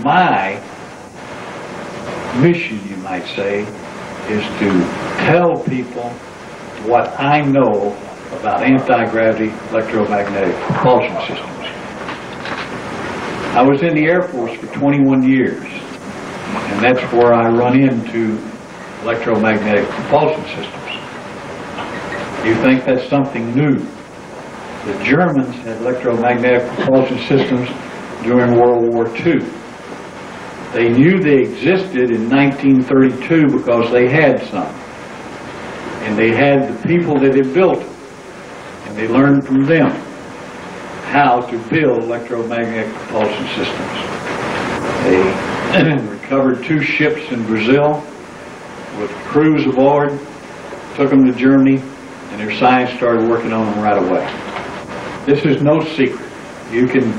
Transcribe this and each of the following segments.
my mission, you might say, is to tell people what I know about anti-gravity electromagnetic propulsion systems. I was in the Air Force for 21 years, and that's where I run into electromagnetic propulsion systems. You think that's something new? The Germans had electromagnetic propulsion systems during World War II. They knew they existed in 1932 because they had some. And they had the people that had built them. And they learned from them how to build electromagnetic propulsion systems. They recovered 2 ships in Brazil with crews aboard, took them to Germany, and their science started working on them right away. This is no secret. You can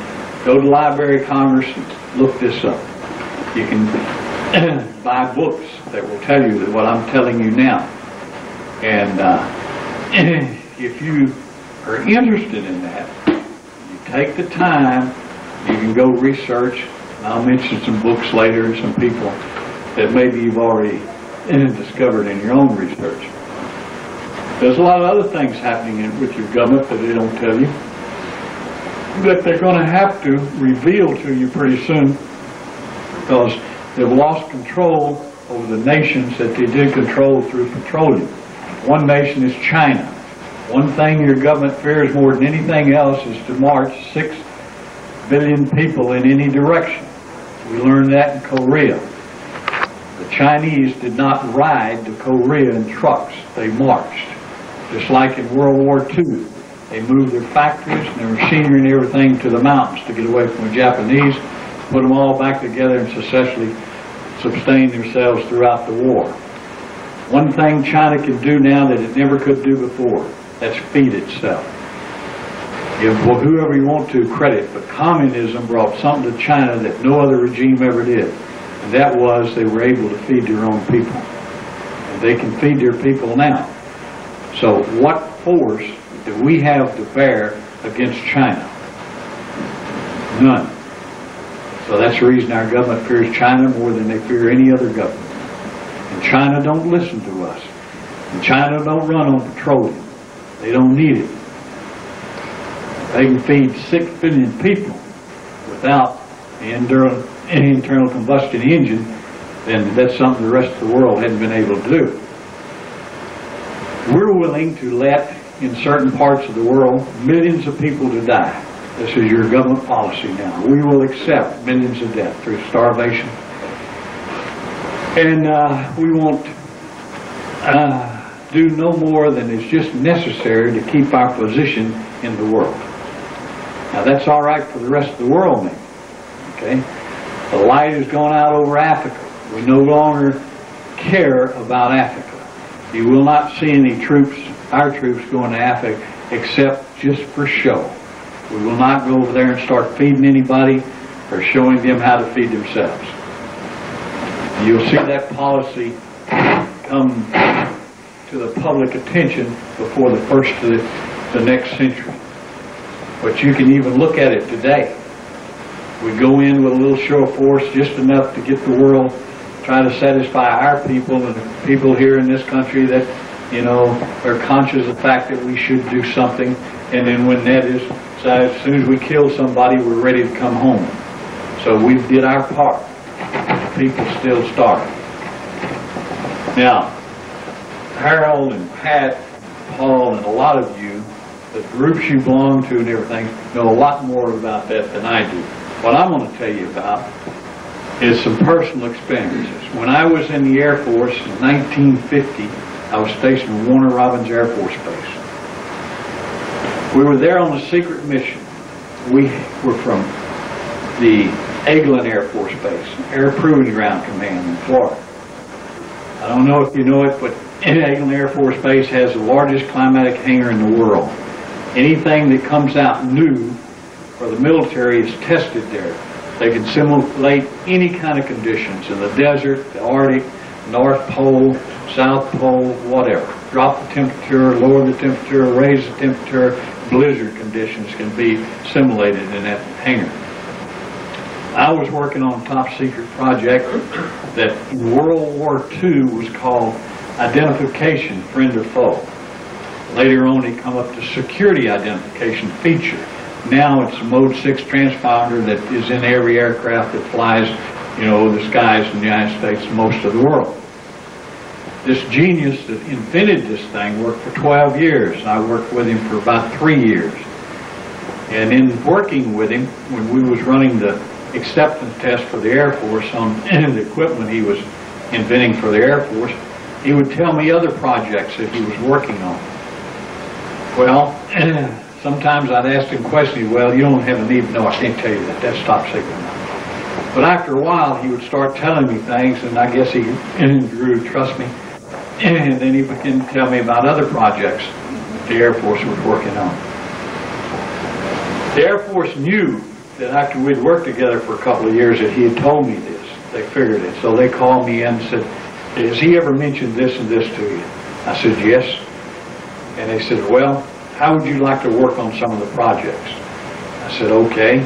go to the Library of Congress and look this up. You can buy books that will tell you that what I'm telling you now. And if you are interested in that, you take the time, you can go research, and I'll mention some books later and some people that maybe you've already discovered in your own research. There's a lot of other things happening with your government that they don't tell you, that they're going to have to reveal to you pretty soon, because they've lost control over the nations that they did control through petroleum. One nation is China. One thing your government fears more than anything else is to march 6 billion people in any direction. We learned that in Korea. The Chinese did not ride to Korea in trucks. They marched. Just like in World War II. They moved their factories and their machinery and everything to the mountains to get away from the Japanese, put them all back together and successfully sustain themselves throughout the war. One thing China can do now that it never could do before, that's feed itself. Give whoever you want to credit, but communism brought something to China that no other regime ever did. And that was they were able to feed their own people. And they can feed their people now. So what force do we have to bear against China? None. So that's the reason our government fears China more than they fear any other government. And China don't listen to us. And China don't run on petroleum. They don't need it. They can feed 6 billion people without the internal combustion engine, then that's something the rest of the world hadn't been able to do. We're willing to let, in certain parts of the world, millions of people to die. This is your government policy now. We will accept millions of deaths through starvation. And we won't do no more than is just necessary to keep our position in the world. Now that's all right for the rest of the world, maybe. Okay? The light has gone out over Africa. We no longer care about Africa. You will not see any troops, our troops, going to Africa except just for show. We will not go over there and start feeding anybody or showing them how to feed themselves. You'll see that policy come to the public attention before the first of the next century. But you can even look at it today. We go in with a little show of force, just enough to get the world, try to satisfy our people and the people here in this country that, you know, are conscious of the fact that we should do something. And then when that is, so as soon as we kill somebody, we're ready to come home. So we did our part. People still starve. Now, Harold and Pat, Paul, and a lot of you, the groups you belong to and everything, know a lot more about that than I do. What I'm going to tell you about is some personal experiences. When I was in the Air Force in 1950, I was stationed at Warner Robins Air Force Base. We were there on a secret mission. We were from the Eglin Air Force Base, Air Proving Ground Command in Florida. I don't know if you know it, but Eglin Air Force Base has the largest climatic hangar in the world. Anything that comes out new for the military is tested there. They can simulate any kind of conditions in the desert, the Arctic, North Pole, South Pole, whatever. Drop the temperature, lower the temperature, raise the temperature. Blizzard conditions can be simulated in that hangar. I was working on a top secret project that in World War II was called identification, friend or foe. Later on it come up to security identification feature. Now it's a mode 6 transponder that is in every aircraft that flies, you know, the skies in the United States and most of the world. This genius that invented this thing worked for 12 years. I worked with him for about 3 years. And in working with him, when we was running the acceptance test for the Air Force on the equipment he was inventing for the Air Force, he would tell me other projects that he was working on. Well, sometimes I'd ask him questions. Well, you don't have a need to know. I can't tell you that. That's top secret. But after a while, he would start telling me things, and I guess he grew to trust me. And then he began to tell me about other projects the Air Force was working on. The Air Force knew that after we'd worked together for a couple of years that he had told me this. They figured it. So they called me in and said, has he ever mentioned this and this to you? I said, yes. And they said, well, how would you like to work on some of the projects? I said, okay.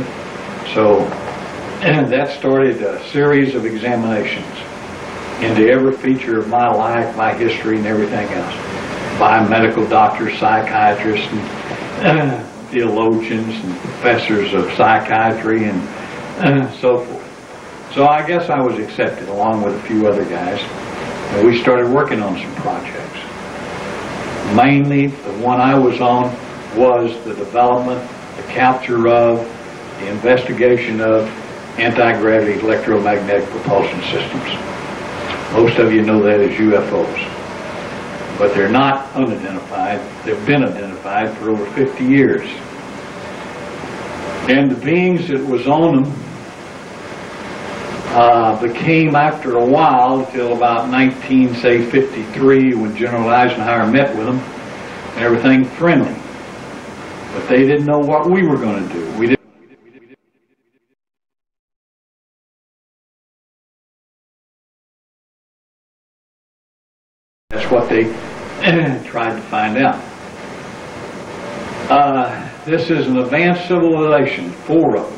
So that started a series of examinations into every feature of my life, my history, and everything else. By medical doctors, psychiatrists, and theologians, and professors of psychiatry, and so forth. So I guess I was accepted along with a few other guys, and we started working on some projects. Mainly, the one I was on was the development, the capture of, the investigation of anti-gravity electromagnetic propulsion systems. Most of you know that as UFOs. But they're not unidentified. They've been identified for over 50 years. And the beings that was on them became, after a while, till about 1953, when General Eisenhower met with them, and everything friendly. But they didn't know what we were going to do. We didn't. That's what they tried to find out. This is an advanced civilization, 4 of them.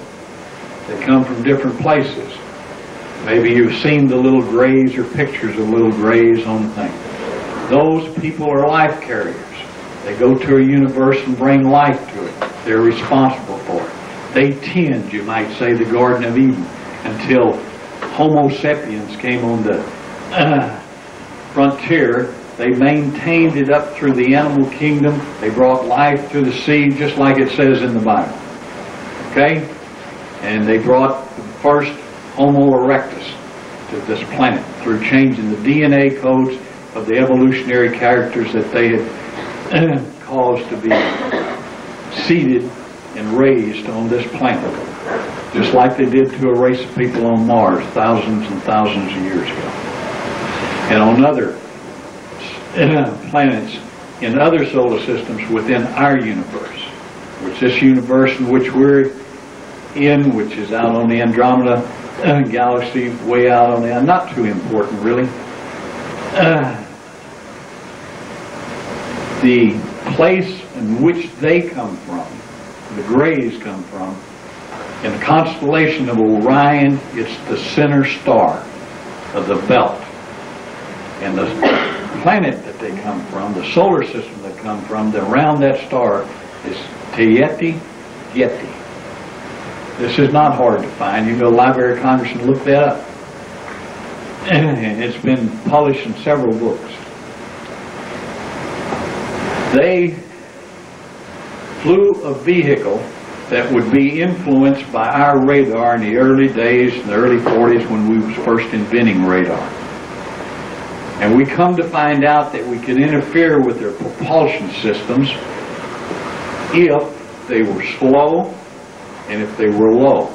They come from different places. Maybe you've seen the little grays or pictures of little grays on the thing. Those people are life carriers. They go to a universe and bring life to it. They're responsible for it. They tend, you might say, the Garden of Eden until Homo sapiens came on the frontier. They maintained it up through the animal kingdom. They brought life to the sea, just like it says in the Bible. Okay? And they brought the first Homo erectus to this planet through changing the DNA codes of the evolutionary characters that they had caused to be seeded and raised on this planet, just like they did to a race of people on Mars thousands and thousands of years ago. And on other planets in other solar systems within our universe, which this universe in which we're in, which is out on the Andromeda galaxy, way out on the, not too important really. The place in which they come from, the Greys come from, in the constellation of Orion, it's the center star of the belt. And the planet that they come from, the solar system they come from, around that star is Tayeti Yeti. This is not hard to find. You can go to the Library of Congress and look that up. And it's been published in several books. They flew a vehicle that would be influenced by our radar in the early days, in the early 40s when we was first inventing radar. And we come to find out that we can interfere with their propulsion systems if they were slow and if they were low.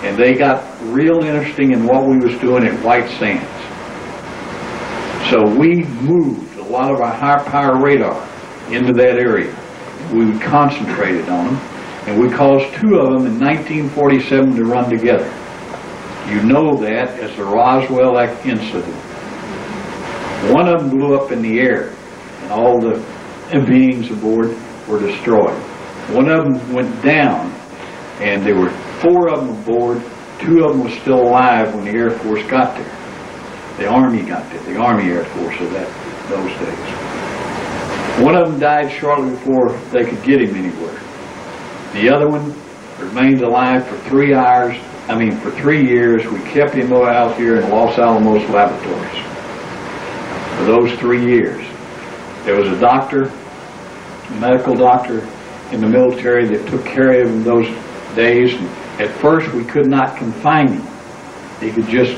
And they got real interesting in what we was doing at White Sands. So we moved a lot of our high power radar into that area. We concentrated on them, and we caused 2 of them in 1947 to run together. You know that as the Roswell incident. One of them blew up in the air, and all the beings aboard were destroyed. One of them went down, and they were 4 of them aboard. 2 of them were still alive when the Air Force got there. The Army got there, the Army Air Force of those days. One of them died shortly before they could get him anywhere. The other one remained alive for 3 years. We kept him out here in Los Alamos laboratories for those 3 years. There was a doctor, a medical doctor in the military that took care of him those days. And at first we could not confine him. He could just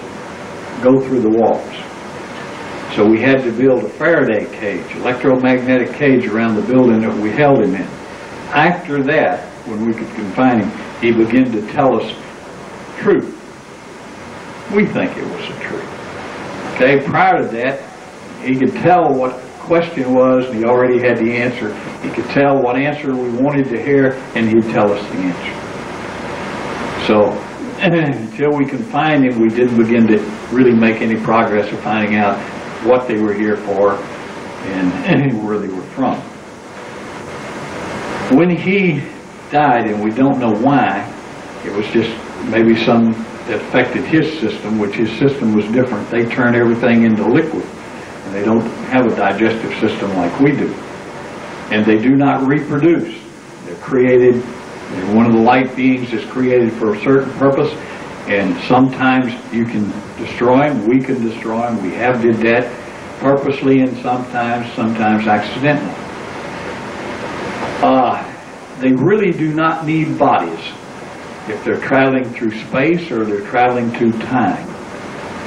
go through the walls. So we had to build a Faraday cage, electromagnetic cage around the building that we held him in. After that, when we could confine him, he began to tell us truth. We think it was the truth. Okay, prior to that, he could tell what the question was, and he already had the answer. He could tell what answer we wanted to hear, and he'd tell us the answer. So, until we confined him, we didn't begin to really make any progress of finding out what they were here for and where they were from. When he died, and we don't know why, it was just maybe some that affected his system, which his system was different. They turn everything into liquid, and they don't have a digestive system like we do. And they do not reproduce. They're created, they're one of the light beings that's created for a certain purpose, and sometimes you can destroy them, we can destroy them, we have did that purposely, and sometimes accidentally. They really do not need bodies if they're traveling through space or they're traveling through time.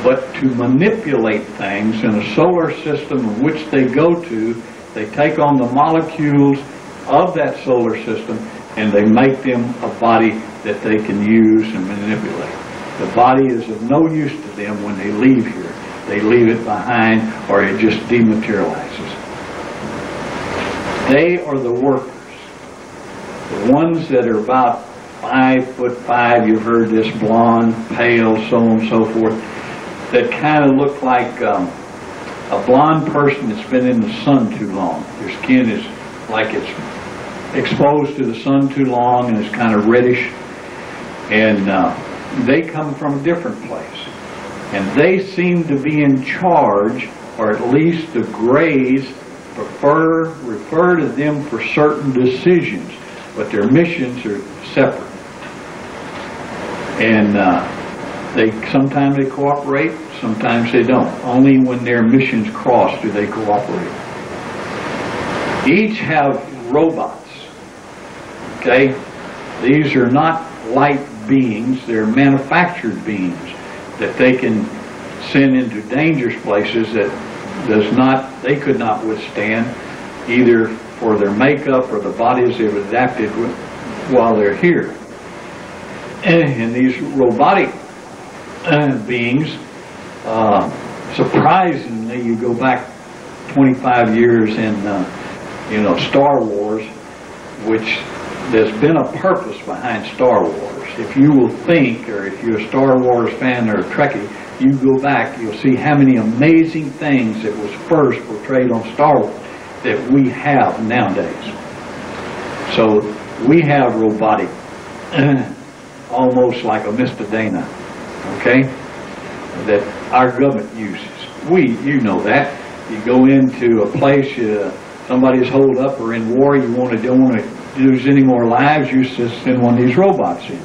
But to manipulate things in a solar system in which they go to, they take on the molecules of that solar system and they make them a body that they can use and manipulate. The body is of no use to them when they leave here. They leave it behind, or it just dematerializes. They are the workers. The ones that are about 5'5", you've heard this, blonde, pale, so on and so forth, that kind of look like a blonde person that's been in the sun too long. Their skin is like it's exposed to the sun too long and it's kind of reddish. And they come from a different place. And they seem to be in charge, or at least the Greys refer to them for certain decisions, but their missions are separate. And sometimes they cooperate, sometimes they don't. Only when their missions cross do they cooperate. Each have robots, okay? These are not light beings, they're manufactured beings that they can send into dangerous places that they could not withstand, either for their makeup or the bodies they've adapted with while they're here. And these robotic beings, surprisingly, you go back 25 years in Star Wars, which there's been a purpose behind Star Wars. If you will think, or if you're a Star Wars fan or a Trekkie, you go back, you'll see how many amazing things that was first portrayed on Star Wars that we have nowadays. So we have robotic, almost like a Mr. Dana, okay, that our government uses. You know that. You go into a place, somebody's holed up or in war, you don't want to lose any more lives, you just send one of these robots in.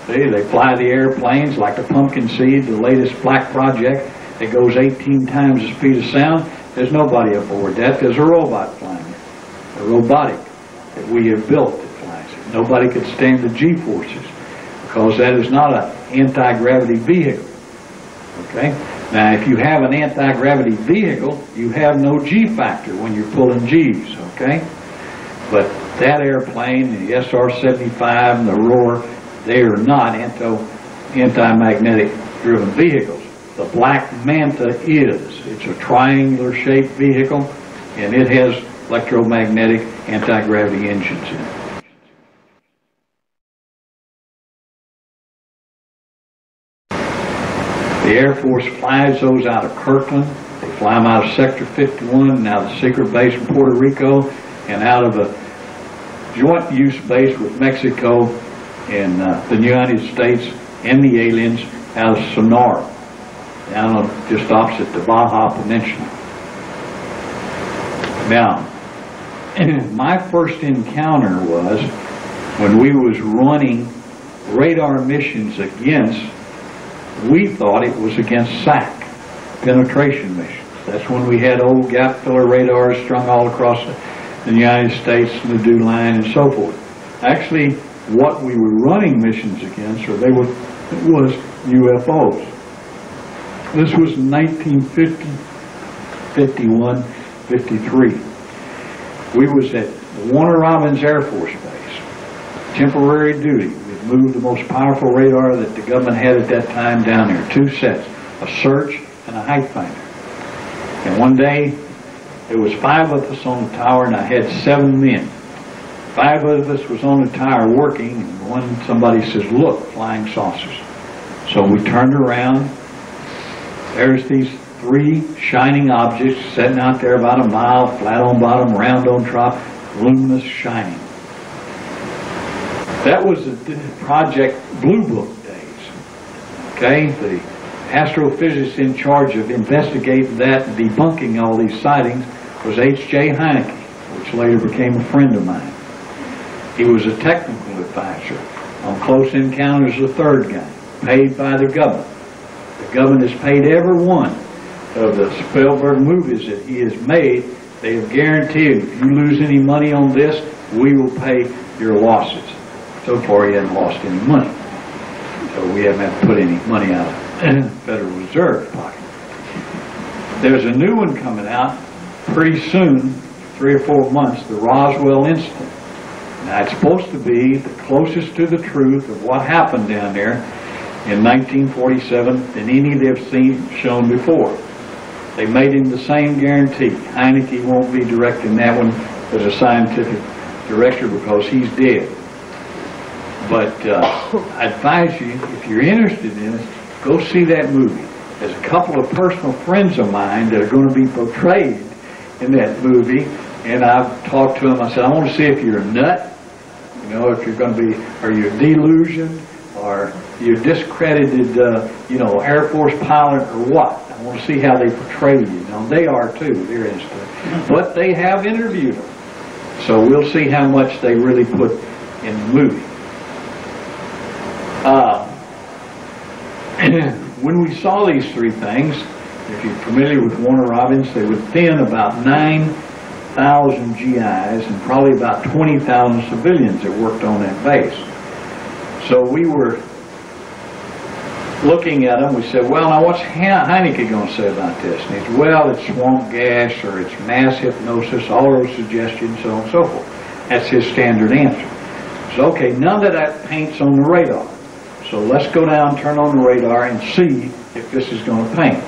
See, they fly the airplanes like the Pumpkin Seed, the latest black project that goes 18 times the speed of sound. There's nobody aboard that. There's a robot flying it, a robotic that we have built that flies it. Nobody could stand the G-forces because that is not an anti-gravity vehicle. Okay? Now, if you have an anti-gravity vehicle, you have no G-factor when you're pulling G's, okay? But that airplane, the SR-75 and the Roar, they are not anti-magnetic driven vehicles. The Black Manta is. It's a triangular shaped vehicle, and it has electromagnetic anti-gravity engines in it. The Air Force flies those out of Kirtland. They fly them out of Sector 51 and out of the secret base in Puerto Rico and out of a joint use base with Mexico in the United States and the aliens out of Sonora, down on, just opposite the Baja Peninsula. Now, my first encounter was when we was running radar missions against, we thought it was against SAC, penetration missions. That's when we had old gap filler radars strung all across the United States, the DEW line, and so forth. Actually, what we were running missions against, or it was UFOs. This was 1950, 51, 53. We was at Warner Robins Air Force Base, temporary duty. We'd moved the most powerful radar that the government had at that time down there, 2 sets, a search and a height finder. And one day, there was 5 of us on the tower, and I had 7 men. 5 of us was on the tower working, and somebody says, "Look, flying saucers." So we turned around. There's these 3 shining objects sitting out there about a mile, flat on bottom, round on top, luminous, shining. That was the Project Blue Book days. Okay, the astrophysicist in charge of investigating that and debunking all these sightings was H.J. Heineke, which later became a friend of mine. He was a technical advisor on Close Encounters of the Third Kind, paid by the government. The government has paid every one of the Spielberg movies that he has made. They have guaranteed, if you lose any money on this, we will pay your losses. So far, he hasn't lost any money. So we haven't had to put any money out of the Federal Reserve pocket. There's a new one coming out pretty soon, 3 or 4 months, the Roswell incident. Now, it's supposed to be the closest to the truth of what happened down there in 1947 than any they've shown before. They made him the same guarantee. Heineke won't be directing that one as a scientific director because he's dead. But I advise you, if you're interested in it, go see that movie. There's a couple of personal friends of mine that are going to be portrayed in that movie, and I've talked to them. I said, I want to see if you're a nut, you know, if you're going to be, are you a delusion, or you're discredited, you know, Air Force pilot, or what? I want to see how they portray you. Now, they are too, they're interested. But they have interviewed them. So we'll see how much they really put in the movie. When we saw these 3 things, if you're familiar with Warner Robins, they were thin about 9,000 GIs and probably about 20,000 civilians that worked on that base. So we were looking at them. We said, well, now what's Heineke going to say about this? And he said, well, it's swamp gas or it's mass hypnosis, all those suggestions, so on and so forth. That's his standard answer. So, okay, none of that paint's on the radar. So let's go down, turn on the radar, and see if this is going to paint.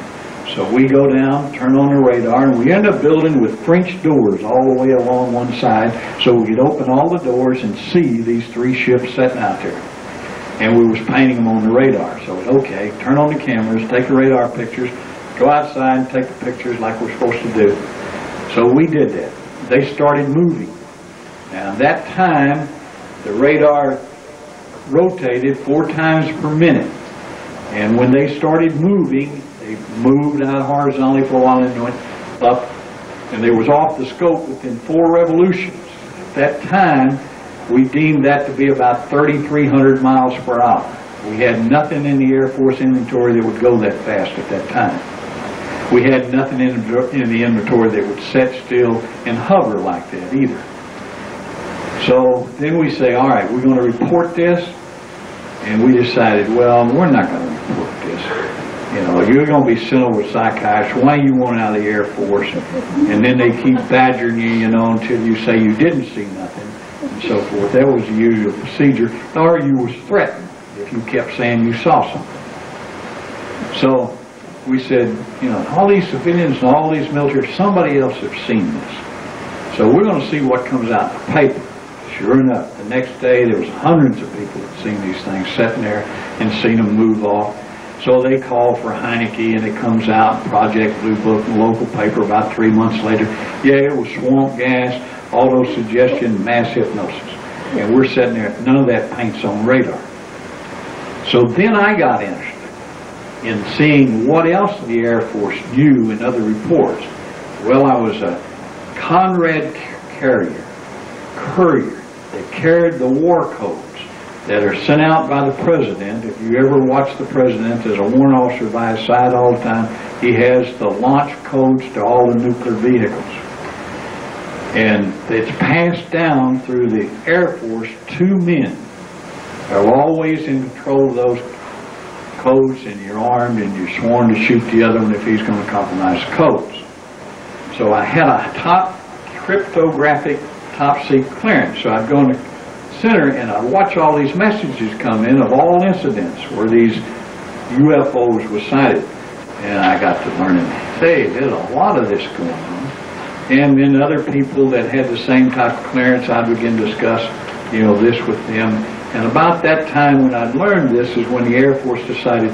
So we go down, turn on the radar, and we end up building with French doors all the way along one side, so we could open all the doors and see these 3 ships sitting out there. And we was painting them on the radar. So, okay, turn on the cameras, take the radar pictures, go outside and take the pictures like we're supposed to do. So we did that. They started moving. Now, at that time, the radar rotated 4 times per minute. And when they started moving, they moved out horizontally for a while and went up, and they was off the scope within 4 revolutions. At that time, we deemed that to be about 3,300 miles per hour. We had nothing in the Air Force inventory that would go that fast at that time. We had nothing in the inventory that would set still and hover like that either. So then we say, all right, we're going to report this. And we decided, well, we're not going to report this. You know, you're going to be sent over to psychiatrists. Why you want out of the Air Force? And then they keep badgering you, you know, until you say you didn't see nothing, and so forth. That was the usual procedure. Or you was threatened if you kept saying you saw something. So we said, you know, all these civilians and all these military, somebody else has seen this. So we're going to see what comes out in the paper. Sure enough, the next day there was hundreds of people that seen these things sitting there and seen them move off. So they call for Heineke, and it comes out, Project Blue Book, in the local paper about 3 months later. Yeah, it was swamp gas, all those suggestions, mass hypnosis. And we're sitting there, none of that paint's on radar. So then I got interested in seeing what else the Air Force knew in other reports. Well, I was a Conrad courier that carried the war codes that are sent out by the President. If you ever watch the President, there's a warrant officer by his side all the time. He has the launch codes to all the nuclear vehicles. And it's passed down through the Air Force to men. They're always in control of those codes, and you're armed and you're sworn to shoot the other one if he's going to compromise the codes. So I had a top cryptographic top secret clearance. So I'd go in the center and I'd watch all these messages come in of all incidents where these UFOs were sighted. And I got to learning, hey, there's a lot of this going on. And then other people that had the same type of clearance, I'd begin to discuss, this with them. And about that time when I'd learned this is when the Air Force decided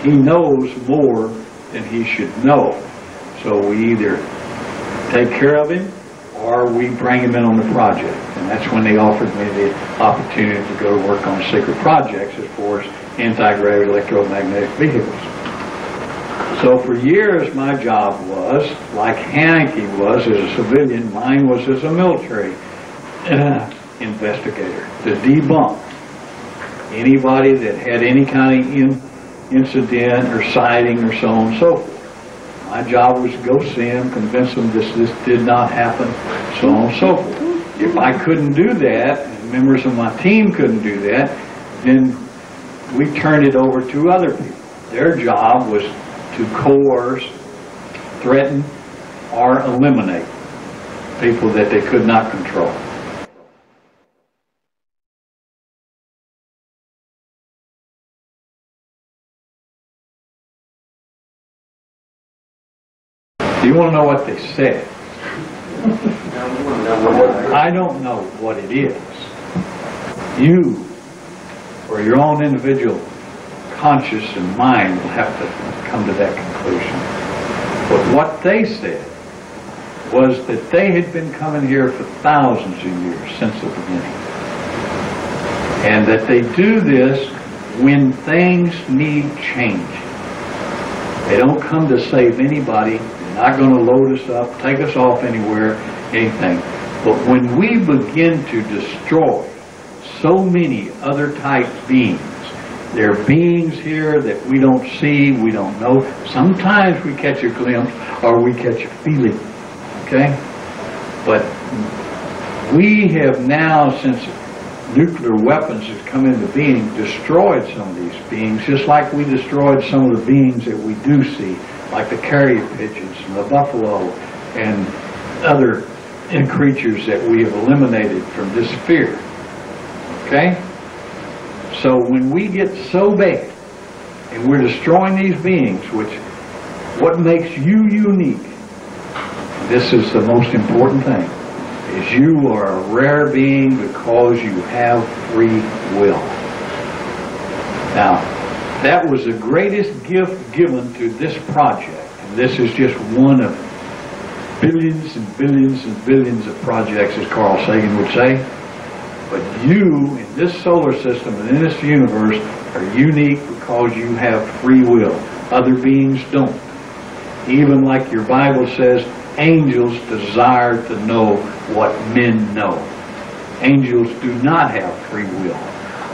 he knows more than he should know. So we either take care of him or we bring him in on the project. And that's when they offered me the opportunity to go work on secret projects as far as anti-gravity electromagnetic vehicles. So for years my job was, like Haneke was as a civilian, mine was as a military investigator, to debunk anybody that had any kind of incident or sighting or so on and so forth. My job was to go see them, convince them this did not happen, so on and so forth. If I couldn't do that, and members of my team couldn't do that, then we turned it over to other people. Their job was to coerce, threaten, or eliminate people that they could not control. Do you want to know what they said? I don't know what it is. You, or your own individual conscious and mind, will have to come to that conclusion. But what they said was that they had been coming here for thousands of years, since the beginning. And that they do this when things need change. They don't come to save anybody. They're not going to load us up, take us off anywhere, anything. But when we begin to destroy so many other type beings, there are beings here that we don't see, we don't know. Sometimes we catch a glimpse or we catch a feeling, okay? But we have now, since nuclear weapons have come into being, destroyed some of these beings, just like we destroyed some of the beings that we do see, like the carrier pigeons and the buffalo and other creatures that we have eliminated from this sphere. Okay? So when we get so bad and we're destroying these beings, which what makes you unique, this is the most important thing, is you are a rare being because you have free will. Now, that was the greatest gift given to this project, and this is just one of billions and billions and billions of projects, as Carl Sagan would say. But you, in this solar system and in this universe, are unique because you have free will. Other beings don't. Even like your Bible says, angels desire to know what men know. Angels do not have free will.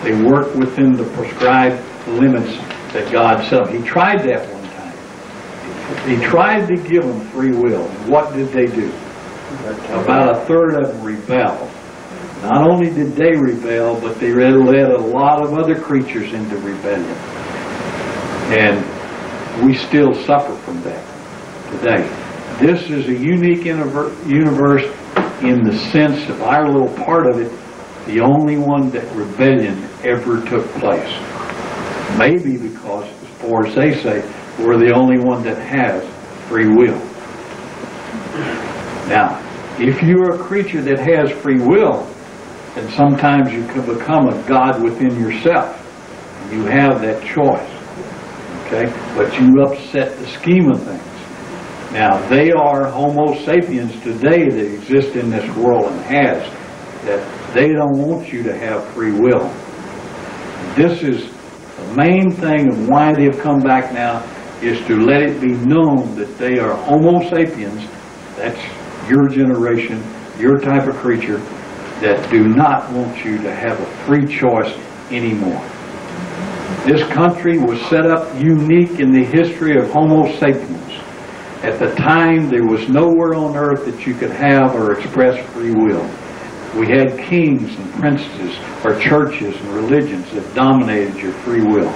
They work within the prescribed limits that God set. He tried that one time. He tried to give them free will. What did they do? About a third of them rebelled. Not only did they rebel, but they led a lot of other creatures into rebellion. And we still suffer from that today. This is a unique universe in the sense of our little part of it, the only one that rebellion ever took place. Maybe because, as far as they say, we're the only one that has free will. Now, if you're a creature that has free will, then sometimes you can become a God within yourself. You have that choice. Okay? But you upset the scheme of things. Now, they are Homo sapiens today that exist in this world and has that they don't want you to have free will. This is the main thing of why they've come back now, is to let it be known that they are Homo sapiens, that's your generation, your type of creature, that do not want you to have a free choice anymore. This country was set up unique in the history of Homo sapiens. At the time, there was nowhere on earth that you could have or express free will. We had kings and princes, or churches and religions that dominated your free will.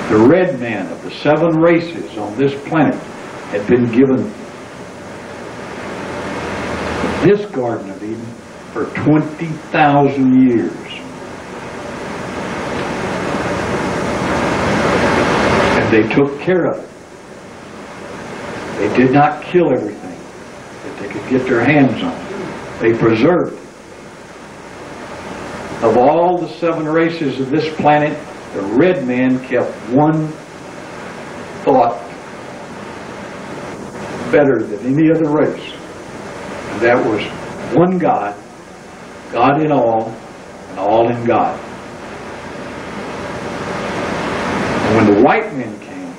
The red man of the 7 races on this planet had been given this Garden of Eden for 20,000 years. And they took care of it. They did not kill everything that they could get their hands on. They preserved it. Of all the 7 races of this planet, the red man kept one thought better than any other race. And that was one God, God in all, and all in God. And when the white man came,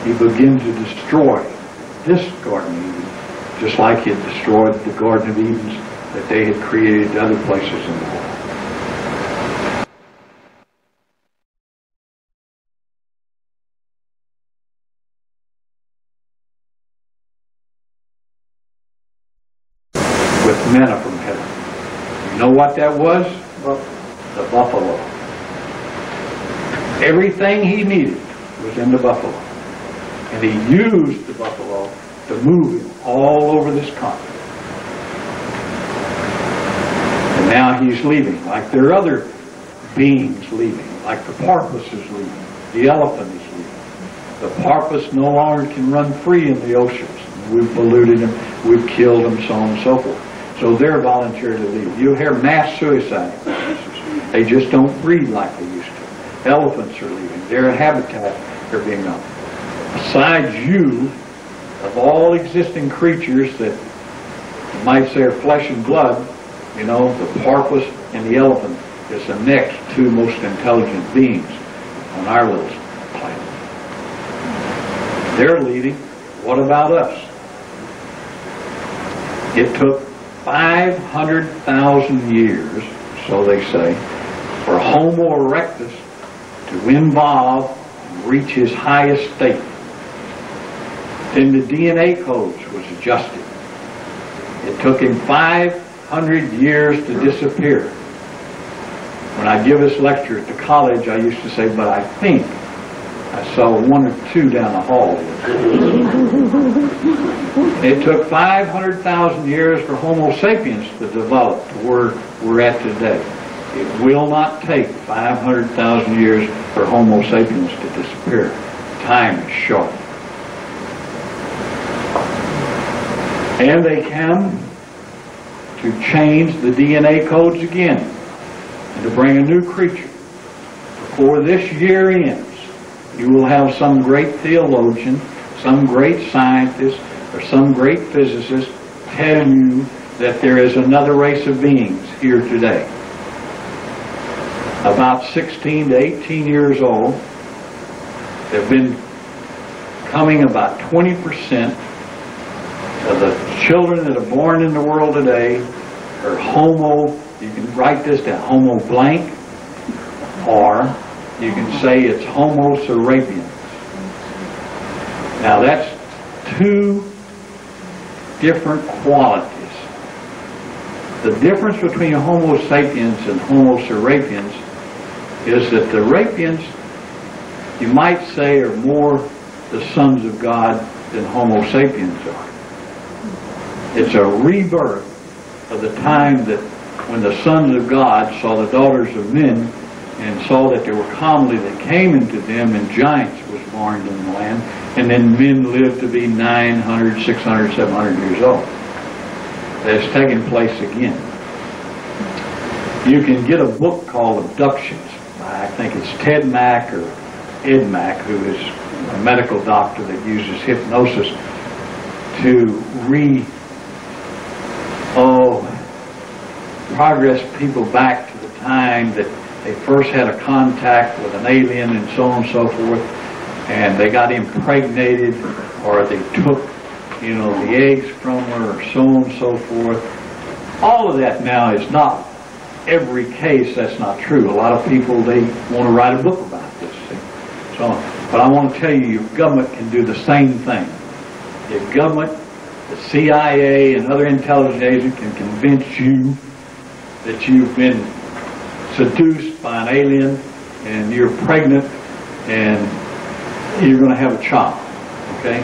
he began to destroy this Garden of Eden, just like he had destroyed the Garden of Edens that they had created other places in the world. With manna from heaven. You know what that was? The buffalo. Everything he needed was in the buffalo. And he used the buffalo to move him all over this continent. And now he's leaving, like there are other beings leaving, like the porpoise is leaving, the elephant is leaving. The porpoise no longer can run free in the oceans. We've polluted them, we've killed them, so on and so forth. So they're volunteering to leave. You hear mass suicide. They just don't breed like they used to. Elephants are leaving. Their habitat are being known. Besides you, of all existing creatures that you might say are flesh and blood, you know, the porpoise and the elephant is the next 2 most intelligent beings on our little planet. They're leaving. What about us? It took 500,000 years, so they say, for Homo erectus to evolve and reach his highest state. Then the DNA codes was adjusted. It took him 500 years to disappear. When I give this lecture at the college, I used to say, but I think I saw 1 or 2 down the hall. It took 500,000 years for Homo sapiens to develop to where we're at today. It will not take 500,000 years for Homo sapiens to disappear. Time is short. And they come to change the DNA codes again and to bring a new creature. Before this year ends, you will have some great theologian, some great scientist, or some great physicist tell you that there is another race of beings here today. About 16 to 18 years old, they've been coming about 20% of the children that are born in the world today are Homo, you can write this down, Homo blank, or you can say it's Homo sapiens. Now that's 2 different qualities. The difference between Homo sapiens and Homo sapiens is that the rapiens, you might say, are more the sons of God than Homo sapiens are. It's a rebirth of the time that when the sons of God saw the daughters of men and saw that there were commonly that came into them and giants was born in the land, and then men lived to be 900, 600, 700 years old. That's taken place again. You can get a book called Abductions. I think it's Ted Mack or Ed Mack, who is a medical doctor that uses hypnosis to progress people back to the time that they first had a contact with an alien and so on and so forth, and they got impregnated, or they took, you know, the eggs from her, or so on and so forth. All of that now is not every case. That's not true. A lot of people, they want to write a book about this. See? So, but I want to tell you, your government can do the same thing. Your government, the CIA, and other intelligence agents can convince you that you've been seduced by an alien and you're pregnant and you're going to have a child. Okay?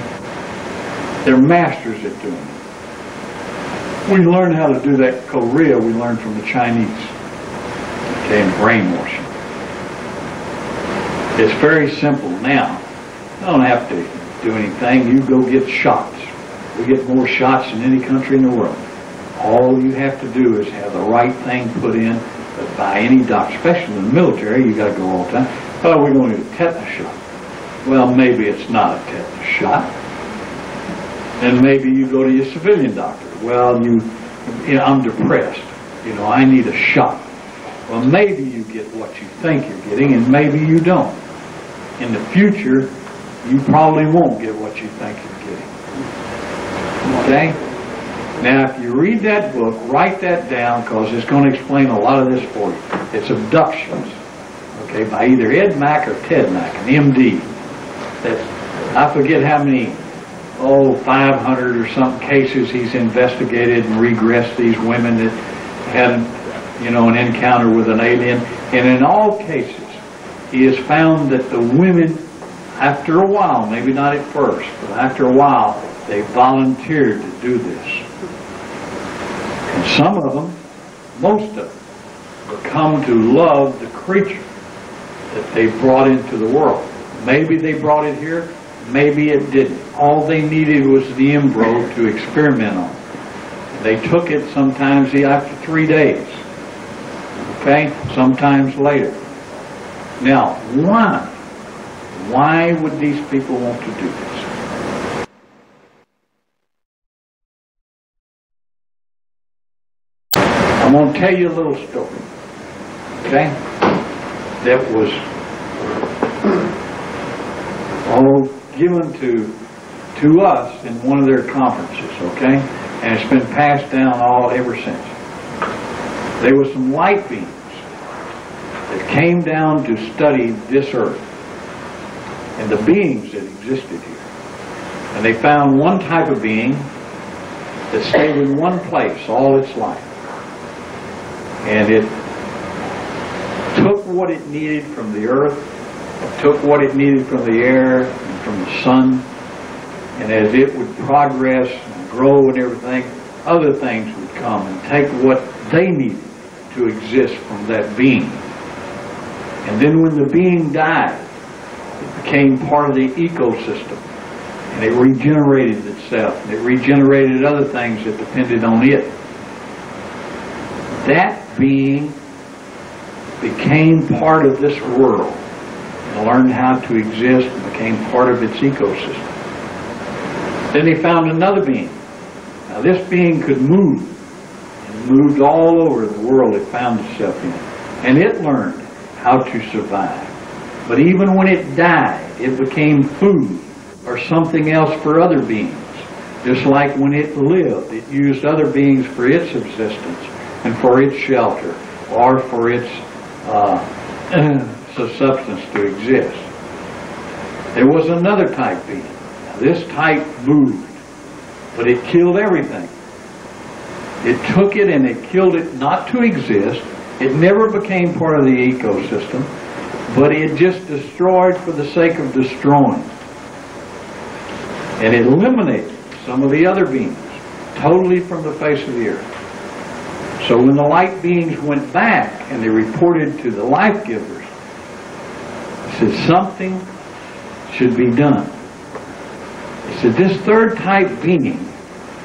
They're masters at doing it. We learned how to do that in Korea. We learned from the Chinese. Okay, and brainwashing. It's very simple now. You don't have to do anything. You go get shots. We get more shots than any country in the world. All you have to do is have the right thing put in. But by any doctor, especially in the military, you got to go all the time. Oh, we're going to get a tetanus shot. Well, maybe it's not a tetanus shot. And maybe you go to your civilian doctor. Well, I'm depressed. You know, I need a shot. Well, maybe you get what you think you're getting, and maybe you don't. In the future, you probably won't get what you think you're getting. Okay? Now, if you read that book, write that down, because it's going to explain a lot of this for you. It's Abductions, okay, by either Ed Mack or Ted Mack, an MD. I forget how many, 500 or something cases he's investigated and regressed these women that had, you know, an encounter with an alien. And in all cases, he has found that the women, after a while, maybe not at first, but after a while, they volunteered to do this. And some of them, most of them, will come to love the creature that they brought into the world. Maybe they brought it here, maybe it didn't. All they needed was the embryo to experiment on. They took it sometimes after 3 days, okay, sometimes later. Now, why? Why would these people want to do this? I'm going to tell you a little story, okay, that was given to us in one of their conferences, okay, and it's been passed down ever since. There were some light beings that came down to study this earth and the beings that existed here. And they found one type of being that stayed in one place all its life. And it took what it needed from the earth, it took what it needed from the air and from the sun, and as it would progress and grow and everything, other things would come and take what they needed to exist from that being. And then when the being died, it became part of the ecosystem, and it regenerated itself, and it regenerated other things that depended on it. That being became part of this world and learned how to exist and became part of its ecosystem. Then they found another being. Now this being could move, and moved all over the world it found itself in. And it learned how to survive. But even when it died, it became food or something else for other beings. Just like when it lived, it used other beings for its subsistence and for its shelter, or for its substance to exist. There was another type being. Now, this type moved, but it killed everything. It took it and it killed it not to exist. It never became part of the ecosystem, but it just destroyed for the sake of destroying. And it eliminated some of the other beings totally from the face of the earth. So when the light beings went back and they reported to the life givers, they said something should be done. They said this third type being,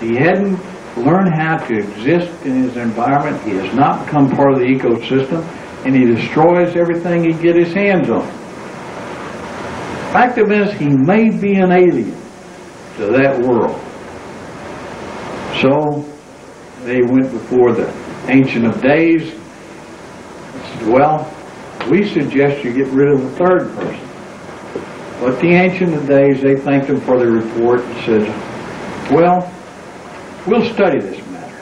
he hadn't learned how to exist in his environment, he has not become part of the ecosystem, and he destroys everything he gets his hands on. The fact of it is, he may be an alien to that world. So they went before the Ancient of Days said, well, we suggest you get rid of the third person. But the Ancient of Days, they thanked them for their report and said, well, we'll study this matter.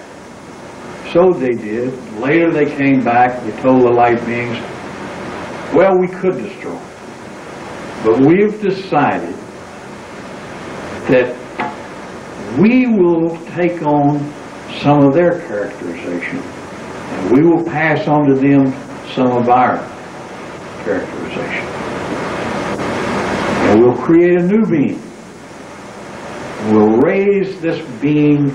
So they did. Later they came back, they told the light beings, well, we could destroy it. But we've decided that we will take on some of their characterization, and we will pass on to them some of our characterization. And we'll create a new being. We'll raise this being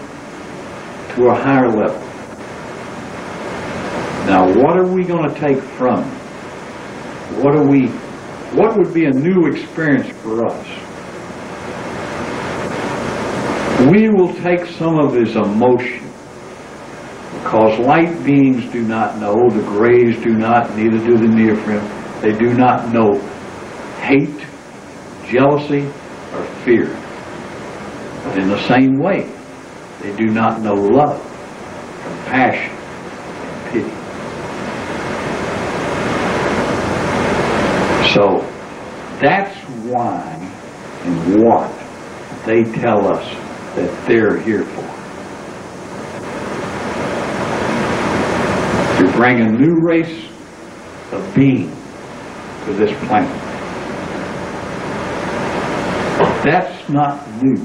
to a higher level. Now, what are we going to take from it? What would be a new experience for us? We will take some of his emotion, because light beings do not know, the grays do not, neither do the neophyms. They do not know hate, jealousy, or fear. But in the same way, they do not know love, compassion, and pity. So that's why and what they tell us that they're here for. To bring a new race of being to this planet. That's not new.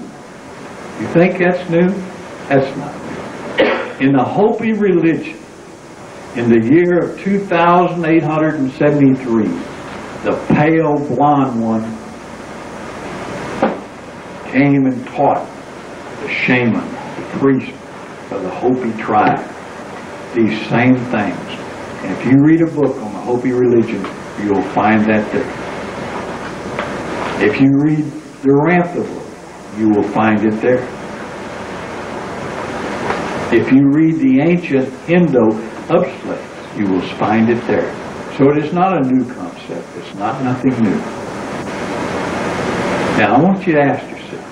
You think that's new? That's not new. In the Hopi religion, in the year of 2873, the pale blonde one came and taught the shaman, the priest of the Hopi tribe, these same things. And if you read a book on the Hopi religion, you'll find that there. If you read the Rantha book, you will find it there. If you read the ancient Hindu upslates, you will find it there. So it is not a new concept. It's not nothing new. Now I want you to ask yourself,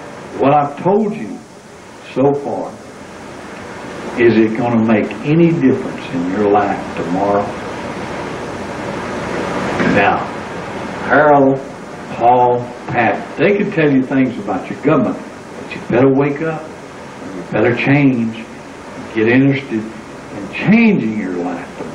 what I've told you so far, is it going to make any difference in your life tomorrow? Now, Harold, Paul, Pat, they could tell you things about your government, but you better wake up, and you better change, and get interested in changing your life tomorrow.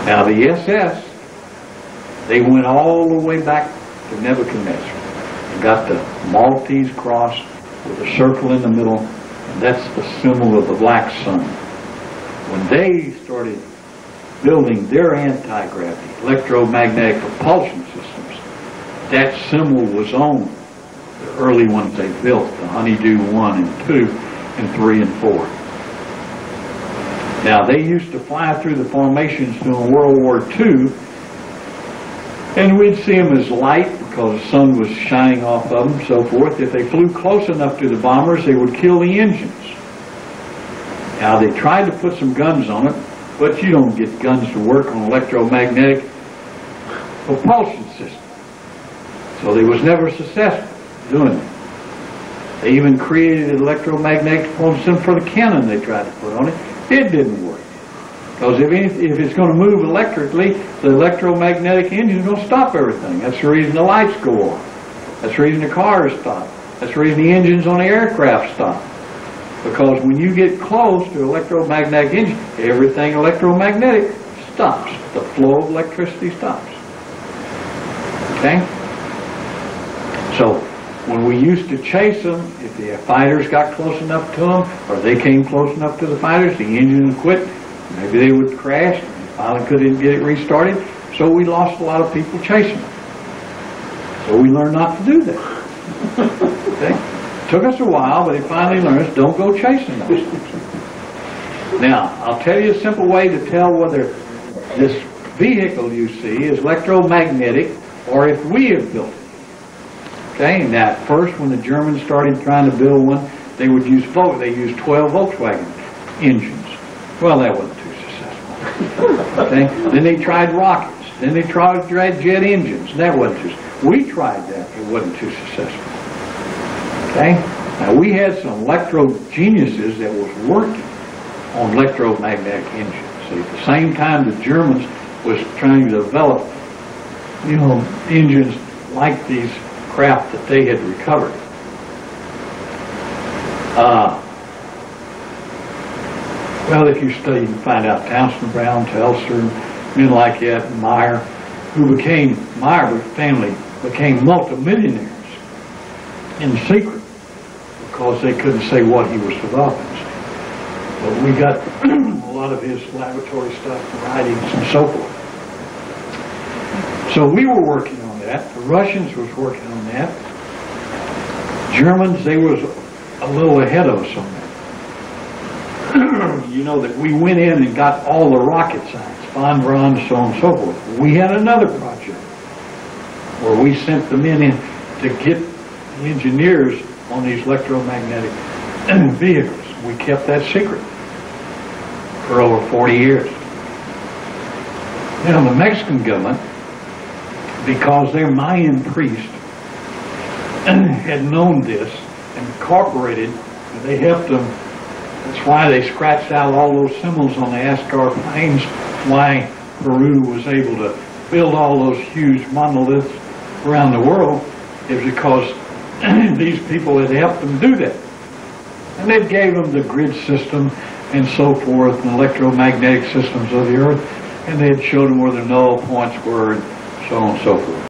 Now the SS, they went all the way back to Nebuchadnezzar and got the Maltese cross with a circle in the middle, and that's the symbol of the black sun. When they started building their anti-gravity, electromagnetic propulsion systems, that symbol was on the early ones they built, the Honeydew 1 and 2 and 3 and 4. Now, they used to fly through the formations during World War II, and we'd see them as light because the sun was shining off of them, so forth. If they flew close enough to the bombers, they would kill the engines. Now, they tried to put some guns on it, but you don't get guns to work on electromagnetic propulsion system. So they was never successful doing it. They even created an electromagnetic propulsion for the cannon they tried to put on it. It didn't work. Because if it's going to move electrically, the electromagnetic engine is going to stop everything. That's the reason the lights go on. That's the reason the cars stop. That's the reason the engines on the aircraft stop. Because when you get close to electromagnetic engine, everything electromagnetic stops. The flow of electricity stops. Okay? So, when we used to chase them, if the fighters got close enough to them, or they came close enough to the fighters, the engine would quit. Maybe they would crash, and finally couldn't get it restarted. So we lost a lot of people chasing them. So we learned not to do that. Okay? Took us a while, but he finally learned, don't go chasing those things. Now, I'll tell you a simple way to tell whether this vehicle you see is electromagnetic or if we have built it. Okay, and at first when the Germans started trying to build one, they would use 12 Volkswagen engines. Well, that wasn't too successful. Okay, then they tried rockets. Then they tried jet engines. That wasn't too. We tried that. It wasn't too successful. Okay. Now we had some electro geniuses that was working on electromagnetic engines. See, at the same time the Germans was trying to develop, you know, engines like these craft that they had recovered. Well, if you study, you can find out Townsend Brown, Telstor, men like that, and Meyer, Meyer family became multimillionaires in secret because they couldn't say what he was developing. But we got a lot of his laboratory stuff, writings, and so forth. So we were working on that. The Russians was working on that. Germans, they was a little ahead of us on that. You know that we went in and got all the rocket science, von Braun, so on and so forth. We had another project where we sent the men in to get the engineers on these electromagnetic vehicles. We kept that secret for over 40 years. Now the Mexican government, because their Mayan priest had known this and incorporated, they helped them. That's why they scratched out all those symbols on the Ascar plains, why Peru was able to build all those huge monoliths around the world, is because these people had helped them do that. And they gave them the grid system and so forth, and electromagnetic systems of the earth, and they had showed them where the null points were, and so on and so forth.